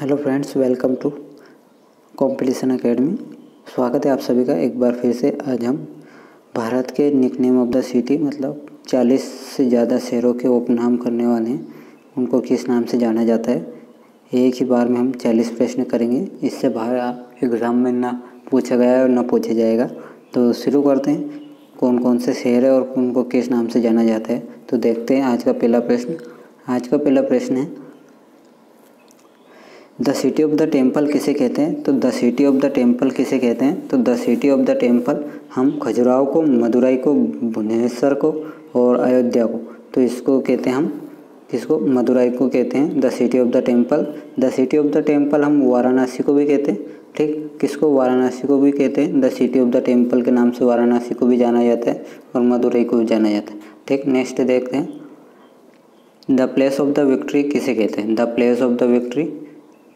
Hello friends, welcome to competition academy. स्वागत है आप सभी का एक बार फिर से। आज हम भारत के निकनेम ऑफ द सिटी मतलब 40 से ज़्यादा शहरों के उपनाम करने वाले हैं, उनको किस नाम से जाना जाता है। एक ही बार में हम 40 प्रश्न करेंगे। इससे बाहर एग्ज़ाम में ना पूछा गया है और ना पूछा जाएगा। तो शुरू करते हैं। कौन कौन से शहर है और उनको किस नाम से जाना जाता है, तो देखते हैं आज का पहला प्रश्न। आज का पहला प्रश्न है, the city of the temple किसे कहते हैं। तो the city of the temple किसे कहते हैं, तो the city of the temple हम खजुराहो को, मदुरई को, भुवनेश्वर को और अयोध्या को, तो इसको कहते हैं हम किसको, मदुरई को कहते हैं the city of the temple. The city of the temple हम वाराणसी को भी कहते हैं। ठीक, किसको, वाराणसी को भी कहते हैं the city of the temple के नाम से। वाराणसी को भी जाना जाता है और मदुरई को भी जाना जाता है। ठीक, नेक्स्ट देखते हैं, the place of the victory किसे कहते हैं। The place of the victory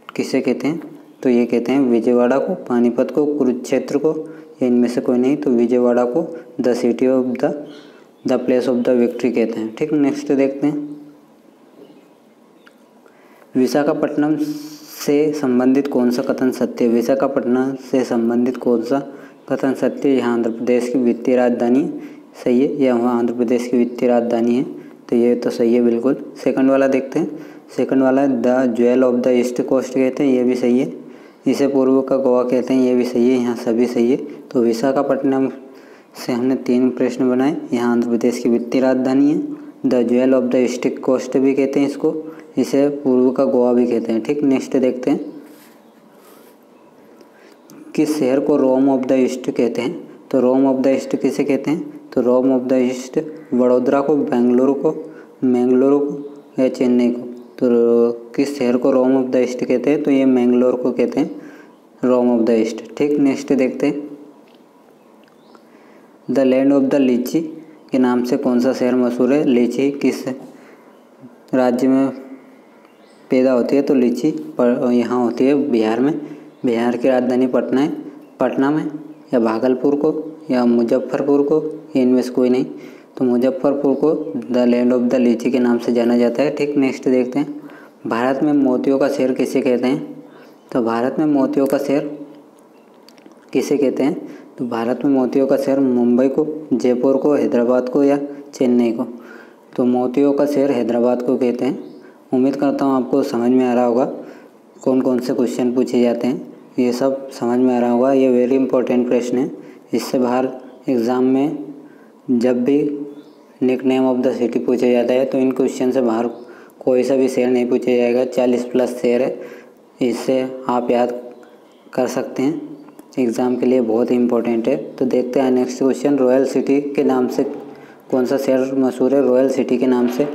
किसे कहते हैं, तो ये कहते हैं विजयवाड़ा को, पानीपत को, कुरुक्षेत्र को, या इनमें से कोई नहीं तो विजयवाड़ा को the city of the place of the victory कहते हैं। ठीक, नेक्स्ट देखते हैं, विशाखापट्टनम से संबंधित कौन सा कथन सत्य है। विशाखापट्टनम से संबंधित कौन सा कथन सत्य है। यहाँ आंध्र प्रदेश की वित्तीय राजधानी सही है, या वहाँ आंध्र प्रदेश की वित्तीय राजधानी है, तो ये तो सही है बिल्कुल। सेकंड वाला देखते हैं। सेकंड वाला है the jewel of the east coast कहते हैं, ये भी सही है। इसे पूर्व का गोवा कहते हैं, ये भी सही है। यहाँ सभी सही है। तो विशाखापट्टनम से हमने 3 प्रश्न बनाए। यहाँ आंध्र प्रदेश की वित्तीय राजधानी है। The jewel of the east coast भी कहते हैं इसको, इसे पूर्व का गोवा भी कहते हैं। ठीक, नेक्स्ट देखते हैं, किस शहर को रोम ऑफ द ईस्ट कहते हैं। तो रोम ऑफ द ईस्ट किसे कहते हैं, तो रोम ऑफ द ईस्ट वडोदरा को, बेंगलुरु को, मैंगलोर को या चेन्नई को। तो किस शहर को रोम ऑफ द ईस्ट कहते हैं, तो ये मैंगलोर को कहते हैं रोम ऑफ द ईस्ट। ठीक, नेक्स्ट देखते हैं, द लैंड ऑफ द लीची के नाम से कौन सा शहर मशहूर है। लीची किस राज्य में पैदा होती है, तो लीची यहाँ होती है बिहार में। बिहार की राजधानी पटना है। पटना में या भागलपुर को या मुजफ्फरपुर को, इनमें से कोई नहीं तो मुजफ्फरपुर को द लैंड ऑफ द लीची के नाम से जाना जाता है। ठीक, नेक्स्ट देखते हैं, भारत में मोतियों का शहर किसे कहते हैं। तो भारत में मोतियों का शहर किसे कहते हैं, तो भारत में मोतियों का शहर मुंबई को, जयपुर को, हैदराबाद को या चेन्नई को। तो मोतियों का शहर हैदराबाद को कहते हैं। उम्मीद करता हूँ आपको समझ में आ रहा होगा कौन कौन से क्वेश्चन पूछे जाते हैं, ये सब समझ में आ रहा होगा। ये वेरी इंपॉर्टेंट प्रश्न है। इससे बाहर एग्ज़ाम में जब भी निकनेम ऑफ द सिटी पूछा जाता है तो इन क्वेश्चन से बाहर कोई सा भी शहर नहीं पूछा जाएगा। 40+ शहर है, इससे आप याद कर सकते हैं। एग्ज़ाम के लिए बहुत ही इंपॉर्टेंट है। तो देखते हैं नेक्स्ट क्वेश्चन, रॉयल सिटी के नाम से कौन सा शहर मशहूर है। रॉयल सिटी के नाम से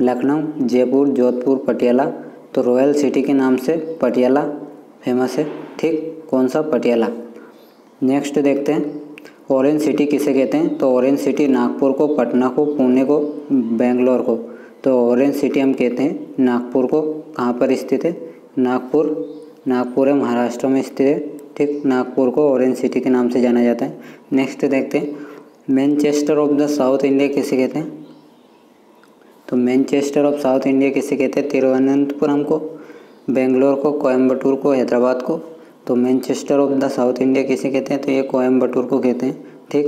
लखनऊ, जयपुर, जोधपुर, पटियाला। तो रॉयल सिटी के नाम से पटियाला फेमस है। ठीक, कौन सा, पटियाला। नेक्स्ट देखते हैं, ऑरेंज सिटी किसे कहते हैं। तो ऑरेंज सिटी नागपुर को, पटना को, पुणे को, बेंगलोर को। तो ऑरेंज सिटी हम कहते हैं नागपुर को। कहाँ पर स्थित है, नागपुर है, महाराष्ट्र में स्थित है। ठीक, नागपुर को ऑरेंज सिटी के नाम से जाना जाता है। नेक्स्ट देखते हैं, Manchester of the south India किसे कहते हैं। तो मैनचेस्टर ऑफ साउथ इंडिया किसे कहते हैं, तिरुवनंतपुरम को, बेंगलोर को, कोयम्बटूर को, हैदराबाद को। तो Manchester of the south India किसे कहते हैं, तो ये कोयम्बटूर को कहते हैं। ठीक,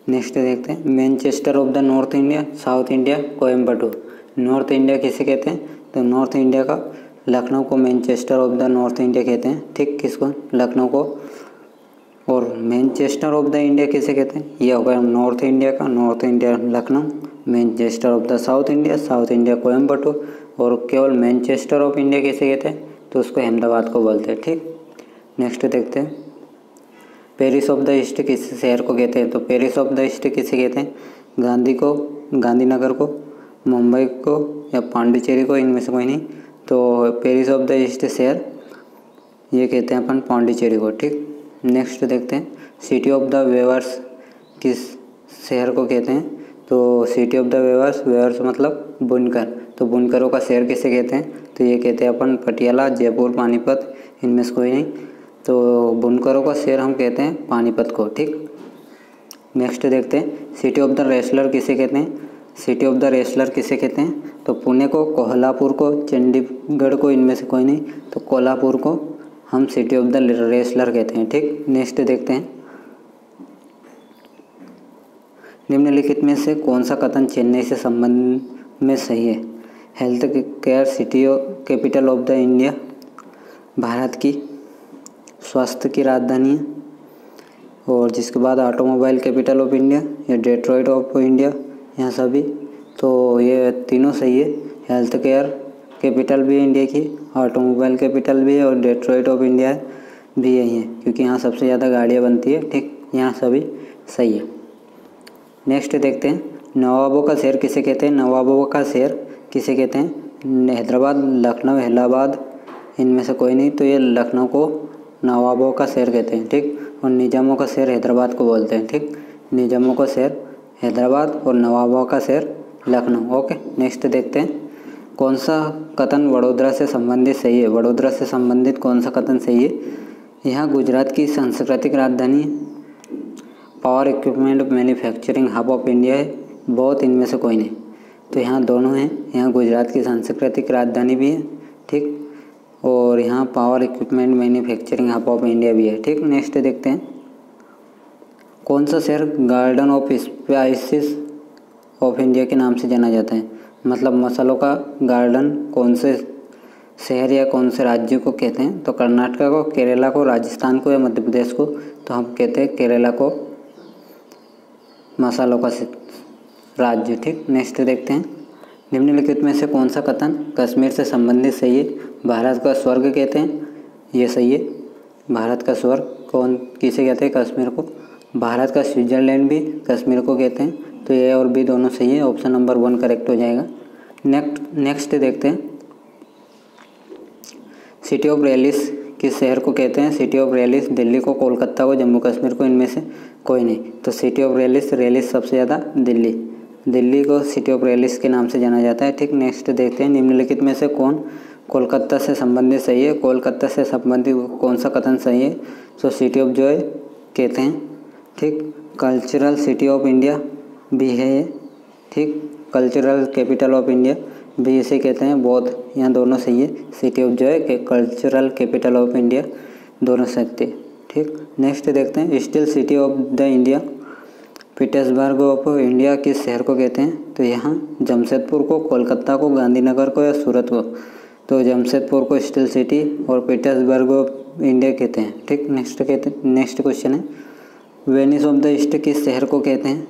नेक्स्ट देखते हैं, Manchester of the north India, south India, Coimbatore. North India किसे कहते हैं, तो नॉर्थ इंडिया का लखनऊ को Manchester of the north India कहते हैं। ठीक, किसको, लखनऊ को। और मैनचेस्टर ऑफ द इंडिया किसे कहते हैं, ये होगा नॉर्थ इंडिया का, north India Lucknow. Manchester of the south India, south India Coimbatore. और केवल मैनचेस्टर ऑफ इंडिया किसे कहते हैं, तो उसको अहमदाबाद को बोलते हैं। ठीक, नेक्स्ट देखते हैं, पेरिस ऑफ द ईस्ट किस शहर को कहते हैं। तो पेरिस ऑफ द ईस्ट किसे कहते हैं, गांधी को, गांधीनगर को, मुंबई को या पांडिचेरी को, इनमें से कोई नहीं। तो पेरिस ऑफ द ईस्ट शहर ये कहते हैं अपन पांडिचेरी को। ठीक, नेक्स्ट देखते हैं, सिटी ऑफ द वेवर्स किस शहर को कहते हैं। तो city of the weavers, weavers मतलब बुनकर, तो बुनकरों का शहर किसे कहते हैं, तो ये कहते हैं अपन पटियाला, जयपुर, पानीपत, इनमें से कोई नहीं। तो बुनकरों का शहर हम कहते हैं पानीपत को। ठीक, नेक्स्ट देखते हैं, सिटी ऑफ द रेसलर किसे कहते हैं। सिटी ऑफ द रेसलर किसे कहते हैं? तो पुणे को, कोल्हापुर को, चंडीगढ़ को, इनमें से कोई नहीं, तो कोल्हापुर को हम सिटी ऑफ द रेसलर कहते हैं। ठीक, नेक्स्ट देखते हैं। निम्नलिखित में से कौन सा कथन चेन्नई से संबंध में सही है? Health care city capital of the India, Bharat की स्वास्थ्य की राजधानी है, और जिसके बाद ऑटोमोबाइल कैपिटल ऑफ इंडिया या डेट्रॉइट ऑफ इंडिया, यहाँ सभी तो ये तीनों सही है। हेल्थ केयर कैपिटल भी है इंडिया की, ऑटोमोबाइल कैपिटल भी है, और डेट्रॉइट ऑफ इंडिया भी यही है क्योंकि यहाँ सबसे ज़्यादा गाड़ियाँ बनती है। ठीक, यहाँ सभी सही है। नेक्स्ट देखते हैं, नवाबों का शहर किसे कहते हैं? नवाबों का शहर किसे कहते हैं? हैदराबाद, लखनऊ, इलाहाबाद, इनमें से कोई नहीं, तो ये लखनऊ को नवाबों का शहर कहते हैं। ठीक, और निजामों का शहर हैदराबाद को बोलते हैं। ठीक, निजामों का शहर हैदराबाद और नवाबों का शहर लखनऊ। ओके, नेक्स्ट देखते हैं, कौन सा कथन वडोदरा से संबंधित सही है? वडोदरा से संबंधित कौन सा कथन सही है? यहाँ गुजरात की सांस्कृतिक राजधानी है, power equipment manufacturing hub of India है, बहुत इनमें से कोई नहीं, तो यहाँ दोनों हैं। यहाँ गुजरात की सांस्कृतिक राजधानी भी है, ठीक, और यहाँ power equipment manufacturing hub of India भी है। ठीक, नेक्स्ट देखते हैं, कौन सा शहर garden of spices of India के नाम से जाना जाता है? मतलब मसालों का गार्डन कौन से शहर या कौन से राज्य को कहते हैं? तो कर्नाटक को, केरला को, राजस्थान को या मध्य प्रदेश को? तो हम कहते हैं केरला को मसालों का राज्य। ठीक, नेक्स्ट देखते हैं, निम्नलिखित में से कौन सा कथन कश्मीर से संबंधित सही है? भारत का स्वर्ग कहते हैं, ये सही है। भारत का स्वर्ग कौन किसे कहते हैं? कश्मीर को। भारत का स्विट्जरलैंड भी कश्मीर को कहते हैं, तो ए और बी दोनों सही है, ऑप्शन नंबर 1 करेक्ट हो जाएगा। नेक्स्ट देखते हैं, सिटी ऑफ रैलिस किस शहर को कहते हैं? सिटी ऑफ रैलिस दिल्ली को, कोलकाता को, जम्मू कश्मीर को, इनमें से कोई नहीं, तो सिटी ऑफ रैलिस सबसे ज़्यादा दिल्ली को सिटी ऑफ रैलिस के नाम से जाना जाता है। ठीक, नेक्स्ट देखते हैं, निम्नलिखित में से कौन कोलकाता से संबंधित सही है? कोलकाता से संबंधित कौन सा कथन सही है? तो सिटी ऑफ जॉय कहते हैं। ठीक, कल्चरल सिटी ऑफ इंडिया भी है ये। ठीक, कल्चरल कैपिटल ऑफ इंडिया भी इसे कहते हैं, बहुत, यहाँ दोनों सही है। सिटी ऑफ जॉय के कल्चरल कैपिटल ऑफ इंडिया दोनों सत्य। ठीक, नेक्स्ट देखते हैं, steel city of the India Petersburg of India किस शहर को कहते हैं? तो यहाँ जमशेदपुर को, कोलकाता को, गांधीनगर को या सूरत को? तो जमशेदपुर को स्टील सिटी और पीटर्सबर्ग ऑफ इंडिया कहते हैं। ठीक, नेक्स्ट क्वेश्चन है, वेनिस ऑफ द ईस्ट किस शहर को कहते हैं?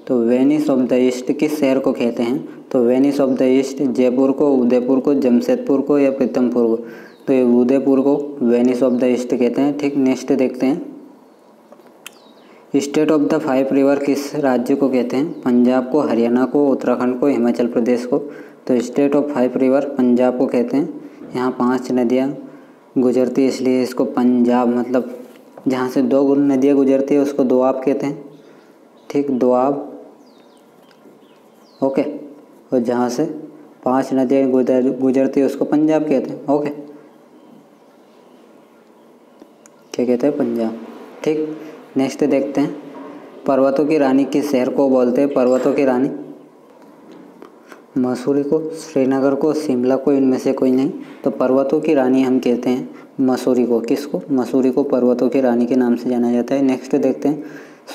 तो वेनिस ऑफ द ईस्ट किस शहर को कहते हैं? तो Venice of the east Jaipur को, उदयपुर को, जमशेदपुर को या प्रीतमपुर को? तो ये उदयपुर को वेनिस ऑफ द ईस्ट कहते हैं। ठीक, नेक्स्ट देखते हैं, स्टेट ऑफ द 5 रिवर किस राज्य को कहते हैं? पंजाब को, हरियाणा को, उत्तराखंड को, हिमाचल प्रदेश को? तो स्टेट ऑफ 5 रिवर पंजाब को कहते हैं। यहाँ 5 नदियाँ गुजरती है, इसलिए इसको पंजाब, मतलब जहाँ से 2 नदियाँ गुजरती है उसको दोआब कहते हैं। ठीक, दोआब। ओके, और जहाँ से 5 नदियाँ गुजरती है उसको पंजाब कहते हैं। ओके, क्या कहते हैं? पंजाब। ठीक, नेक्स्ट देखते हैं, पर्वतों की रानी किस शहर को बोलते हैं? पर्वतों की रानी मसूरी को, श्रीनगर को, शिमला को, इनमें से कोई नहीं, तो पर्वतों की रानी हम कहते हैं मसूरी को। किसको? मसूरी को पर्वतों की रानी के नाम से जाना जाता है। नेक्स्ट देखते हैं,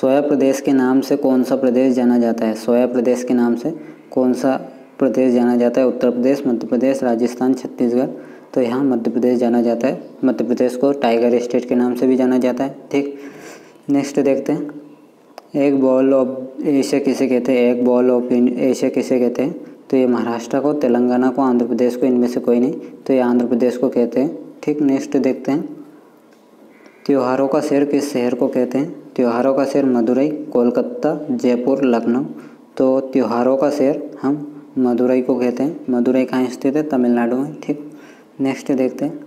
सोया प्रदेश के नाम से कौन सा प्रदेश जाना जाता है? सोया प्रदेश के नाम से कौन सा प्रदेश जाना जाता है? उत्तर प्रदेश, मध्य प्रदेश, राजस्थान, छत्तीसगढ़? तो यहाँ मध्य प्रदेश जाना जाता है। मध्य प्रदेश को टाइगर स्टेट के नाम से भी जाना जाता है। ठीक, नेक्स्ट देखते हैं, एक बॉल ऑफ एशिया किसे कहते हैं? एक बॉल ऑफ एशिया किसे कहते हैं? तो ये महाराष्ट्र को, तेलंगाना को, आंध्र प्रदेश को, इनमें से कोई नहीं, तो ये आंध्र प्रदेश को कहते हैं। ठीक, नेक्स्ट देखते हैं, त्योहारों का शहर किस शहर को कहते हैं? त्योहारों का शहर मदुरई, कोलकाता, जयपुर, लखनऊ? तो त्योहारों का शहर हम मदुरई को कहते हैं। मदुरई कहाँ स्थित है? तमिलनाडु में। ठीक, नेक्स्ट देखते हैं,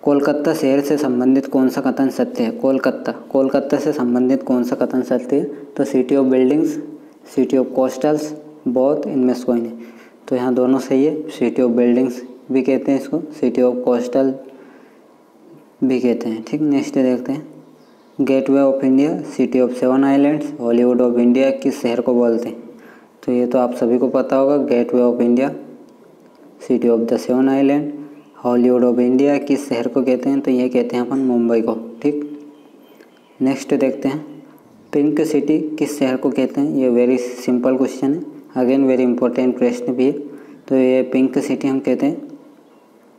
कोलकाता शहर से संबंधित कौन सा कथन सत्य है? कोलकाता से संबंधित कौन सा कथन सत्य है? तो city of buildings, city of coastals, बहुत, इनमें से कोई नहीं, तो यहाँ दोनों सही है। सिटी ऑफ बिल्डिंग्स भी कहते हैं इसको, सिटी ऑफ कोस्टल भी कहते हैं। ठीक, नेक्स्ट देखते हैं, gateway of India, city of 7 islands, Hollywood of India किस शहर को बोलते हैं? तो ये तो आप सभी को पता होगा, gateway of India, city of the seven island, Hollywood of India किस शहर को कहते हैं, तो ये कहते हैं अपन मुंबई को। ठीक, नेक्स्ट देखते हैं, पिंक सिटी किस शहर को कहते हैं। ये वेरी सिंपल क्वेश्चन है, अगेन वेरी इंपॉर्टेंट प्रश्न भी है। तो ये पिंक सिटी हम कहते हैं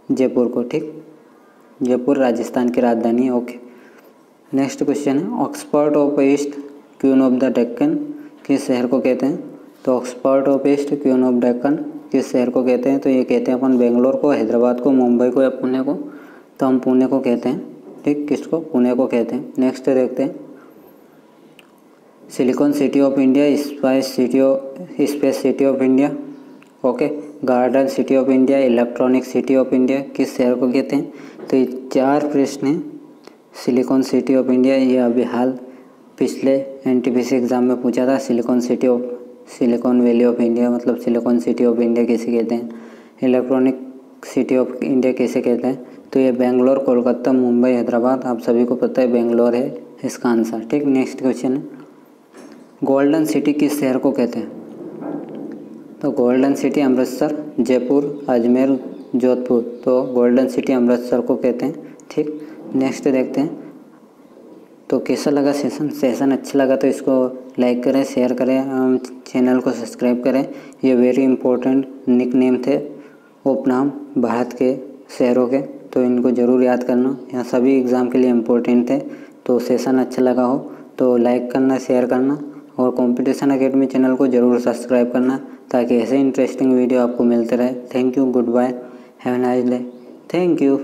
जयपुर को। ठीक, जयपुर राजस्थान की राजधानी है। ओके, नेक्स्ट क्वेश्चन है, Oxford of east, queen of the Deccan किस शहर को कहते हैं। तो Oxford of east, queen of Deccan किस शहर को कहते हैं। तो ये कहते हैं अपन बेंगलोर को, हैदराबाद को, मुंबई को या पुणे को। तो हम पुणे को कहते हैं। ठीक, किसको, पुणे को कहते हैं। नेक्स्ट देखते हैं, silicon city of India, space city of India, okay, garden city of India, electronic city of India किस शहर को कहते हैं। तो ये 4 प्रश्न हैं। सिलिकॉन सिटी ऑफ इंडिया, ये अभी हाल पिछले एनटीपीसी एग्ज़ाम में पूछा था। सिलिकॉन वैली ऑफ इंडिया मतलब सिलिकॉन सिटी ऑफ इंडिया किसे कहते हैं। इलेक्ट्रॉनिक सिटी ऑफ इंडिया किसे कहते हैं। तो ये बेंगलोर, कोलकाता, मुंबई, हैदराबाद, आप सभी को पता है बेंगलोर है इसका आंसर। ठीक, नेक्स्ट क्वेश्चन है, गोल्डन सिटी किस शहर को कहते हैं। तो गोल्डन सिटी अमृतसर, जयपुर, अजमेर, जोधपुर। तो गोल्डन सिटी अमृतसर को कहते हैं। ठीक, नेक्स्ट देखते हैं, तो कैसा लगा सेशन अच्छा लगा तो इसको लाइक करें, शेयर करें, चैनल को सब्सक्राइब करें। ये वेरी इंपॉर्टेंट निक नेम थे, उपनाम भारत के शहरों के, तो इनको ज़रूर याद करना। यहाँ सभी एग्ज़ाम के लिए इम्पोर्टेंट थे। तो सेशन अच्छा लगा हो तो लाइक करना, शेयर करना और कंपटीशन एकेडमी चैनल को ज़रूर सब्सक्राइब करना ताकि ऐसे इंटरेस्टिंग वीडियो आपको मिलते रहे। Thank you, goodbye, have a nice day, thank you.